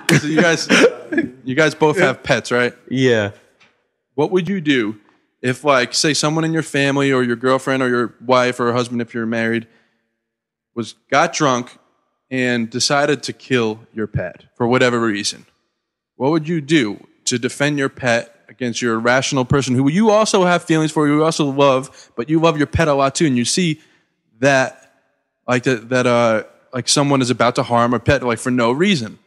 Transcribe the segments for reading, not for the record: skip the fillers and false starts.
So you guys both have pets, right? Yeah. What would you do if, like, say someone in your family or your girlfriend or your wife or husband, if you're married, got drunk and decided to kill your pet for whatever reason? What would you do to defend your pet against your irrational person who you also have feelings for, you also love, but you love your pet a lot too, and you see that like someone is about to harm a pet like for no reason,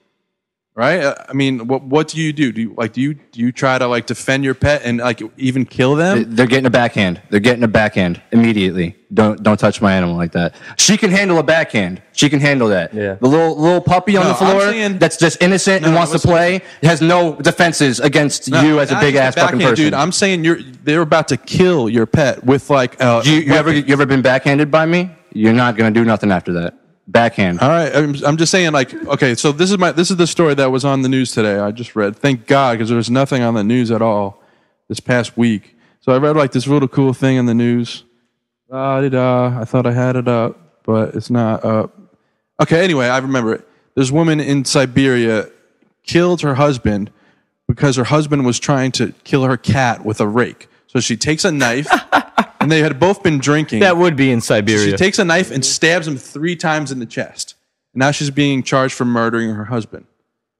right? I mean, what do you do? Do you try to like defend your pet and like even kill them? They're getting a backhand. They're getting a backhand immediately. Don't touch my animal like that. She can handle a backhand. She can handle that. Yeah. The little puppy on the floor that's just innocent and wants to play has no defenses against you as a big ass fucking person. Dude, I'm saying they're about to kill your pet with like. You ever been backhanded by me? You're not gonna do nothing after that. Backhand. All right, I'm just saying, like, okay, so this is the story that was on the news today. I just read. Thank God, because there was nothing on the news at all this past week. So I read like this little cool thing in the news. I thought I had it up, but it's not up. Okay, anyway, I remember it. This woman in Siberia killed her husband because her husband was trying to kill her cat with a rake. So she takes a knife, and they had both been drinking. That would be in Siberia. So she takes a knife and stabs him 3 times in the chest. And now she's being charged for murdering her husband.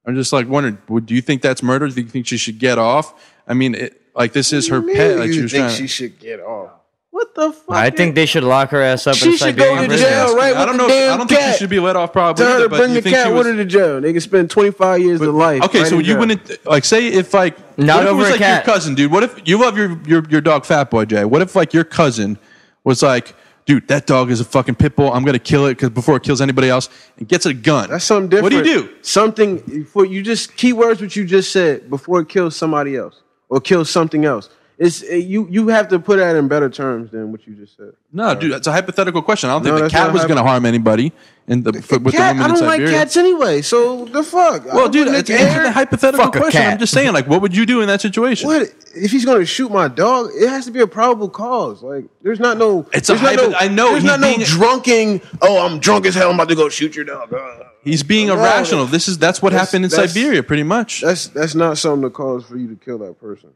I'm just like wondering, do you think that's murder? Do you think she should get off? I mean, this is her pet. Like she should get off? What the fuck? I think they should lock her ass up in She should go Siberia. to jail, right? I don't know. I don't think she should be let off. Probably. Tell her to bring the cat with her to jail. They can spend 25 years of life. Okay, so you wouldn't like say if like not over it was a like cat. your cousin, dude. What if you love your dog, Fat Boy Jay? What if like your cousin was like, dude, that dog is a fucking pit bull. I'm gonna kill it because before it kills anybody else, and gets a gun. That's something different. What do you do? Something for you. Just keywords what you just said before it kills somebody else or kills something else. It's you have to put that in better terms than what you just said. No, dude, that's a hypothetical question. I don't think the cat was going to harm anybody. With the woman I don't in Siberia. like cats anyway. So the fuck. Well, dude, it's a hypothetical question. I'm just saying, like, what would you do in that situation? What if he's going to shoot my dog? It has to be a probable cause. Like, there's not no. I know. There's not no drunking. Oh, I'm drunk as hell. I'm about to go shoot your dog. He's being irrational. That's what happened in Siberia, pretty much. That's not something to cause for you to kill that person.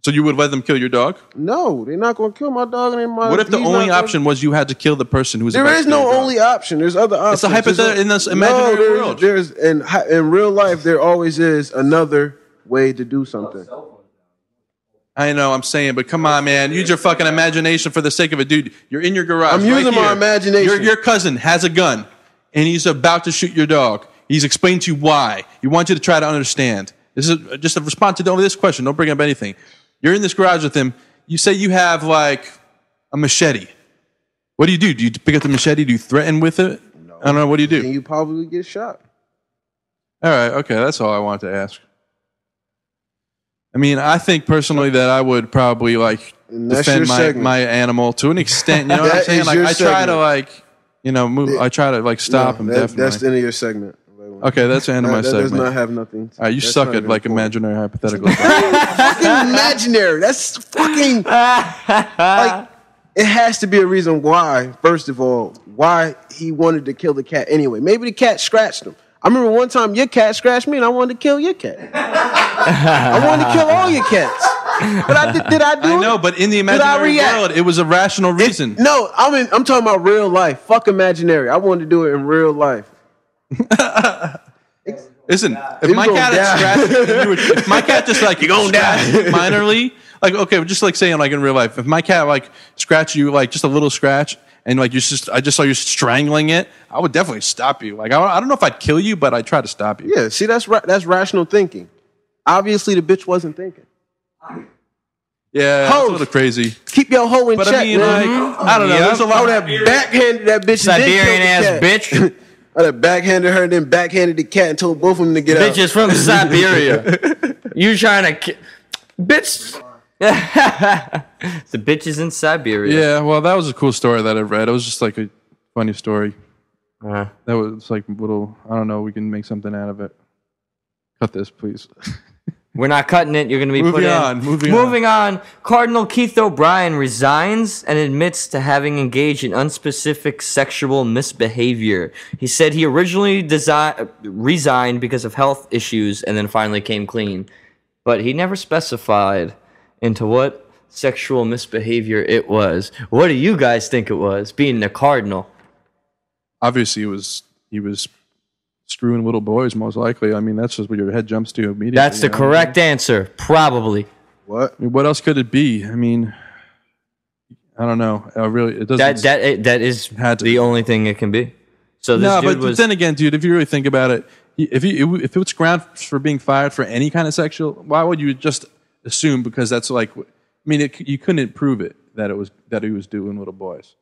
So you would let them kill your dog? No, they're not going to kill my dog. What if the only option was you had to kill the person who's? There is no only option. There's other options. It's a hypothetical in this imaginary world. There's in real life there always is another way to do something. I know, I'm saying, but come on, man. Use your fucking imagination for the sake of it, dude. You're in your garage. I'm using my imagination. Your cousin has a gun, and he's about to shoot your dog. He's explained to you why. He wants you to try to understand. This is just a response to only this question. Don't bring up anything. You're in this garage with him. You say you have like a machete. What do? Do you pick up the machete? Do you threaten with it? No. I don't know. What do you do? Then you probably get shot. All right. Okay. That's all I wanted to ask. I mean, I think personally that I would probably like defend my animal to an extent. You know what I'm saying? Like I try to like, move. I try to like stop him. Definitely. That's the end of your segment. Okay, that's the end of my segment. That does not have nothing. All right, you suck at like imaginary hypothetical. Fucking imaginary. That's fucking like it has to be a reason why. First of all, why he wanted to kill the cat anyway. Maybe the cat scratched him. I remember one time your cat scratched me, and I wanted to kill your cat. I wanted to kill all your cats. But did I do it? I know, but in the imaginary world, it was a rational reason. I'm talking about real life. Fuck imaginary. I wanted to do it in real life. Listen, if my cat had scratched, if my cat just like you're gonna die minorly, like okay, just like saying like in real life, if my cat like scratched you like just a little scratch, and like I just saw you strangling it, I would definitely stop you. Like I don't know if I'd kill you, but I'd try to stop you. Yeah, see that's rational thinking. Obviously, the bitch wasn't thinking. Yeah, that's a little crazy. Keep your hoe in check, I mean, man. like, I don't know. There's a lot of that backhanded that bitch. Siberian ass bitch. I would backhanded her and then backhanded the cat and told both of them to get out. Bitches from Siberia. You trying to bitch? The bitches in Siberia. Yeah, well, that was a cool story that I read. It was just like a funny story. That was like little. I don't know. We can make something out of it. Cut this, please. We're not cutting it. You're going to be Moving put on, in. moving on. Cardinal Keith O'Brien resigns and admits to having engaged in unspecific sexual misbehavior. He said he originally resigned because of health issues and then finally came clean. But he never specified into what sexual misbehavior it was. What do you guys think it was, being a Cardinal? Obviously, he was screwing little boys, most likely. I mean, that's just what your head jumps to immediately. That's the correct answer, probably. What? I mean, what else could it be? I mean, I don't know. It doesn't. That is the only thing it can be. So this dude but then again, dude, if you really think about it, if it was ground for being fired for any kind of sexual, why would you just assume? Because that's like, I mean, you couldn't prove it that he was doing little boys.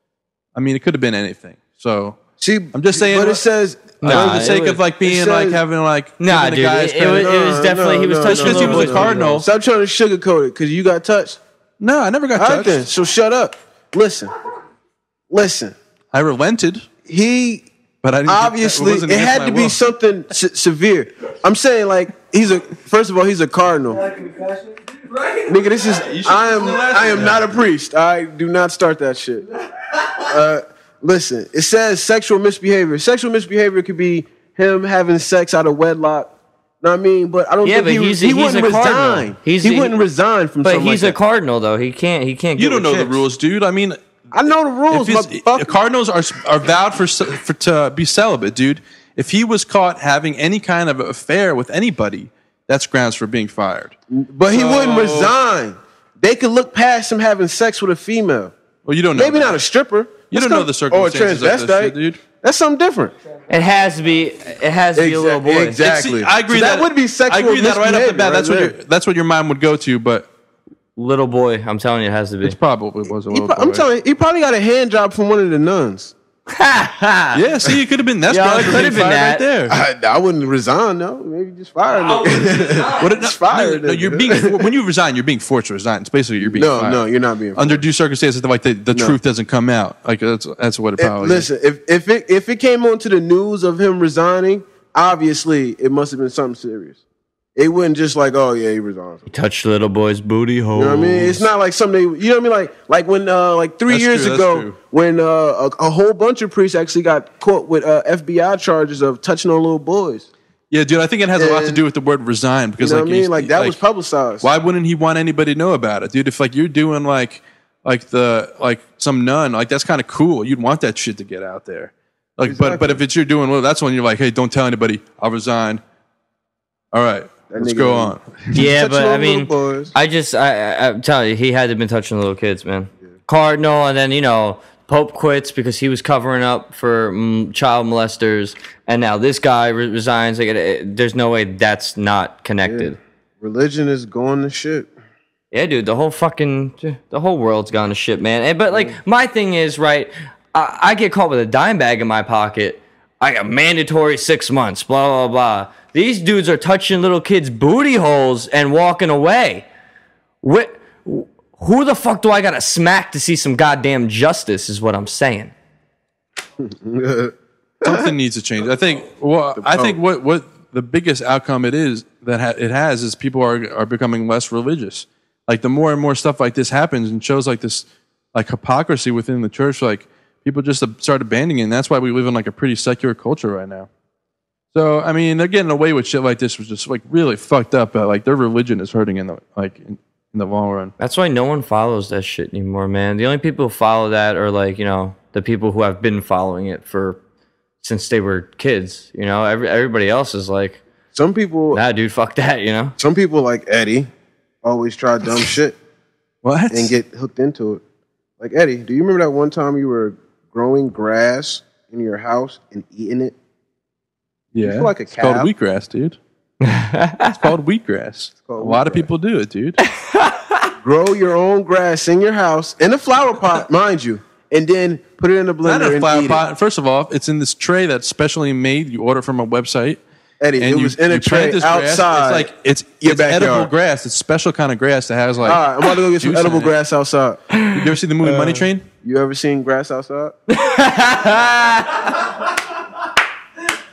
I mean, it could have been anything. So. See, I'm just saying, but it says for the sake of like being like having like dude, it was definitely he was touching because he was a Cardinal. Stop trying to sugarcoat it because you got touched. No, I never got All right, touched. then, so shut up. Listen. I relented. But I didn't obviously it had to be something severe. I'm saying like first of all he's a Cardinal. Nigga, this is I am not a priest. I do not start that shit. Listen, it says sexual misbehavior. Sexual misbehavior could be him having sex out of wedlock. Know what I mean? But I don't think he wouldn't resign. He wouldn't resign from something. But he's a Cardinal, though. He can't. You don't know the rules, dude. I mean, I know the rules. Cardinals are vowed to be celibate, dude. If he was caught having any kind of affair with anybody, that's grounds for being fired. But he wouldn't resign. They could look past him having sex with a female. Well, you don't know. Maybe not a stripper. You don't know the circumstances of this shit, dude. That's something different. It has to be. It has to be a little boy. Exactly. I agree that would be sexual. I agree that right off the bat. That's what your mind would go to. But little boy, I'm telling you, it has to be. It probably was a little boy. I'm telling you, he probably got a hand job from one of the nuns. Yeah, see, it could have been. That's probably could have been that right there. I wouldn't resign, no. Maybe just fire him. Just fire. No, you're being when you resign, you're being forced to resign. It's basically you're being fired. No, you're not being forced. Under due circumstances, like the truth doesn't come out. Like that's what it probably. Listen, if it came onto the news of him resigning, obviously it must have been something serious. It wasn't just like, oh yeah, he resigned. He touched little boy's booty hole. You know what I mean? It's not like something. You know what I mean? Like when like 3 years ago, when a whole bunch of priests actually got caught with FBI charges of touching on little boys. Yeah, dude, I think it has a lot to do with the word resign because, you know what I mean? Like that was publicized. Why wouldn't he want anybody to know about it, dude? If like you're doing like some nun, like that's kind of cool. You'd want that shit to get out there. Like, exactly. but if it's you're doing well, that's when you're like, hey, don't tell anybody. I'll resign. All right. Let's go on. Yeah, but I mean, I'm telling you, he had to have been touching little kids, man. Yeah. Cardinal, and then, Pope quits because he was covering up for child molesters, and now this guy resigns. Like, there's no way that's not connected. Yeah. Religion is going to shit. Yeah, dude, the whole world's gone to shit, man. But, my thing is, right, I get caught with a dime bag in my pocket. I got mandatory 6 months, blah, blah, blah. These dudes are touching little kids' booty holes and walking away. Who the fuck do I gotta smack to see some goddamn justice is what I'm saying. Something needs to change. I think what the biggest outcome it has is people are becoming less religious. Like the more and more stuff like this happens and shows like this like hypocrisy within the church, like people just start abandoning it, and that's why we live in like a pretty secular culture right now. So I mean, they're getting away with shit like this, was just like really fucked up. Like their religion is hurting in the long run. That's why no one follows that shit anymore, man. The only people who follow that are like the people who have been following it since they were kids. Everybody else is like some people. Nah, dude, fuck that. Some people like Eddie always try dumb shit. What? And get hooked into it. Like Eddie, do you remember that one time you were growing grass in your house and eating it? Yeah, you feel like a it's called wheatgrass, dude. It's called wheatgrass. A lot of people do it, dude. Grow your own grass in your house in a flower pot, mind you, and then put it in a blender. Not a flower pot. It. First of all, it's in this tray that's specially made. You order from a website. Eddie, it was in a tray outside. It's edible grass. It's special kind of grass that has like. All right, I'm about to go get some edible grass outside. You ever seen the movie Money Train? You ever seen grass outside?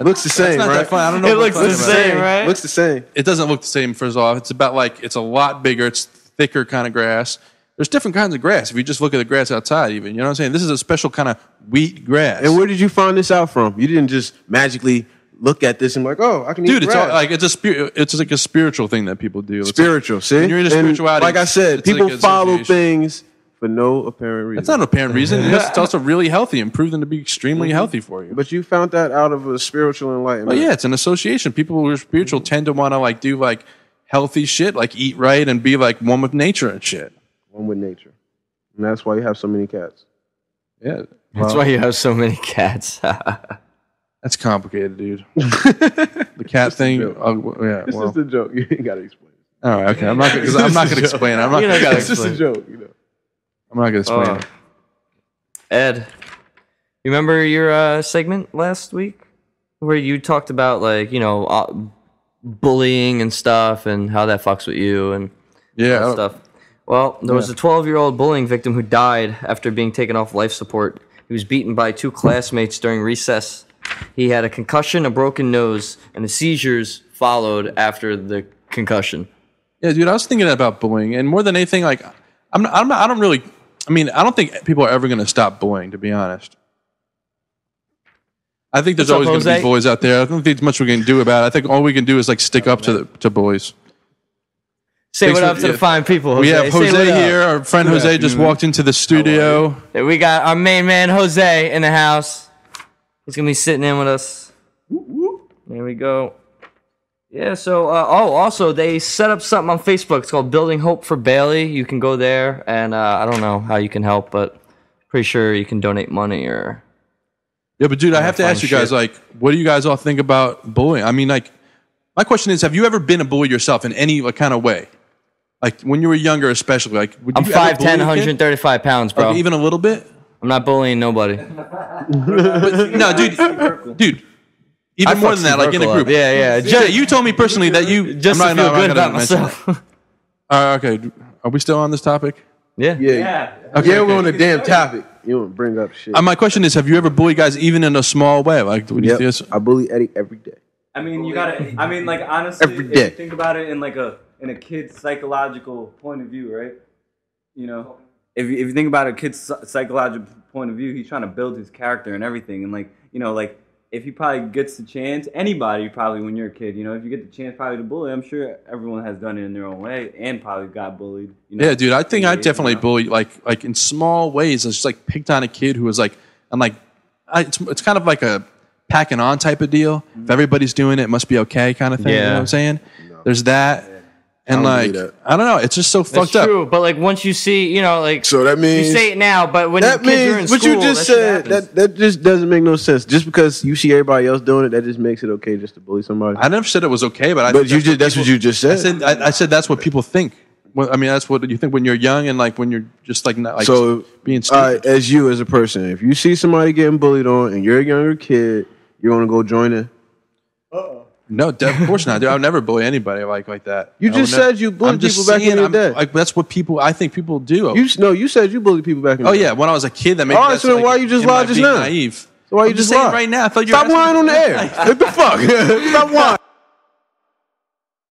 Looks the same, It's not right? that funny. I don't know. It what's looks the funny about it. same, right? Looks the same. It doesn't look the same. First off, it's about like it's a lot bigger. It's thicker kind of grass. There's different kinds of grass. If you just look at the grass outside, even you know what I'm saying. This is a special kind of wheat grass. And where did you find this out from? You didn't just magically look at this and be like, oh, I can eat Dude, it's grass. all, like it's like a spiritual thing that people do. It's Spiritual, see? when you're into And spirituality, like I said, it's people like follow association. things for no apparent reason. That's not an apparent reason. It's also really healthy and proven to be extremely healthy for you. But you found that out of a spiritual enlightenment. Well, yeah, it's an association. People who are spiritual tend to want to like do like healthy shit, like eat right and be like one with nature and shit. One with nature. And that's why you have so many cats. Yeah, That's why you have so many cats. that's complicated, dude. The cat thing. Yeah, It's well, just a joke. You ain't got to explain it. all right, okay. I'm not going to explain it. I'm not You don't going gotta It's just a explain. joke, you know. to explain Oh. it. Ed, you remember your segment last week where you talked about like bullying and stuff and how that fucks with you and Yeah, that stuff. Well, there was a 12-year-old bullying victim who died after being taken off life support. He was beaten by 2 classmates during recess. He had a concussion, a broken nose, and the seizures followed after the concussion. yeah, dude. I was thinking about bullying, and more than anything, like I don't think people are ever going to stop bullying. To be honest, I think there's What's up, always going to be Jose? bullies out there. I don't think there's much we can do about it. I think all we can do is like stick up to bullies. Say Thanks what for- up to yeah. the fine people, Jose. We have Say what Jose up. here. Our friend Jose just walked into the studio. We got our main man, Jose, in the house. He's going to be sitting in with us. There we go. Yeah, so, also, they set up something on Facebook. It's called Building Hope for Bailey. You can go there, and I don't know how you can help, but pretty sure you can donate money or... Yeah, but dude, I have to ask you guys, shit. like, what do you guys all think about bullying? I mean, like, my question is, have you ever been a bully yourself in any like, kind of way? Like, when you were younger especially, like, would I'm you ever 5'10", bully a kid? 135 pounds, bro. Like, even a little bit? I'm not bullying nobody. No, dude. Even more than that, like in a group. Yeah. Jay, you told me personally that you Just to feel good about myself. Okay, are we still on this topic? Yeah. Yeah. Okay, Yeah, we're okay. on the damn topic. You want to bring up shit. My question is, have you ever bullied guys even in a small way? Like, would you Yep. think it's- I bully Eddie every day. I mean, you gotta. I mean, like honestly, Every if day. you think about it in like a kid's psychological point of view, right? You know, if you think about a kid's psychological point of view, he's trying to build his character and everything, and like if he probably gets the chance, anybody probably when you're a kid, if you get the chance probably to bully, I'm sure everyone has done it in their own way and probably got bullied. Yeah, dude, I think I definitely you know? bully like in small ways. It's just like picked on a kid who was like, I'm like, it's kind of like a packing on type of deal. If everybody's doing it, it must be okay kind of thing. You know what I'm saying? There's that. And I don't like, believe that. I don't know. It's just so That's fucked up. true, but like once you see, So that means you say it now, but when that kids are in means school, what you just that shit said. happens. That just doesn't make no sense. Just because you see everybody else doing it, that just makes it okay just to bully somebody. I never said it was okay, but I But think you just that's what you just said. I said that's what people think. Well, I mean, that's what you think when you're young and like when you're just like not like So being stupid. as you as a person, if you see somebody getting bullied on and you're a younger kid, you're gonna go join in. No, of course not, dude. I would never bully anybody like that. You I just would never- said you bullied I'm just people back in saying, your I'm- day. Like that's what I think people do. You said you bullied people back in. Oh the day. yeah, when I was a kid, that made. All right, that's, so then like, why you just am I lied just being now? Naive. So why you I'm just saying lie? right now. I thought you Stop were asking lying on the air. What the fuck? Stop lying.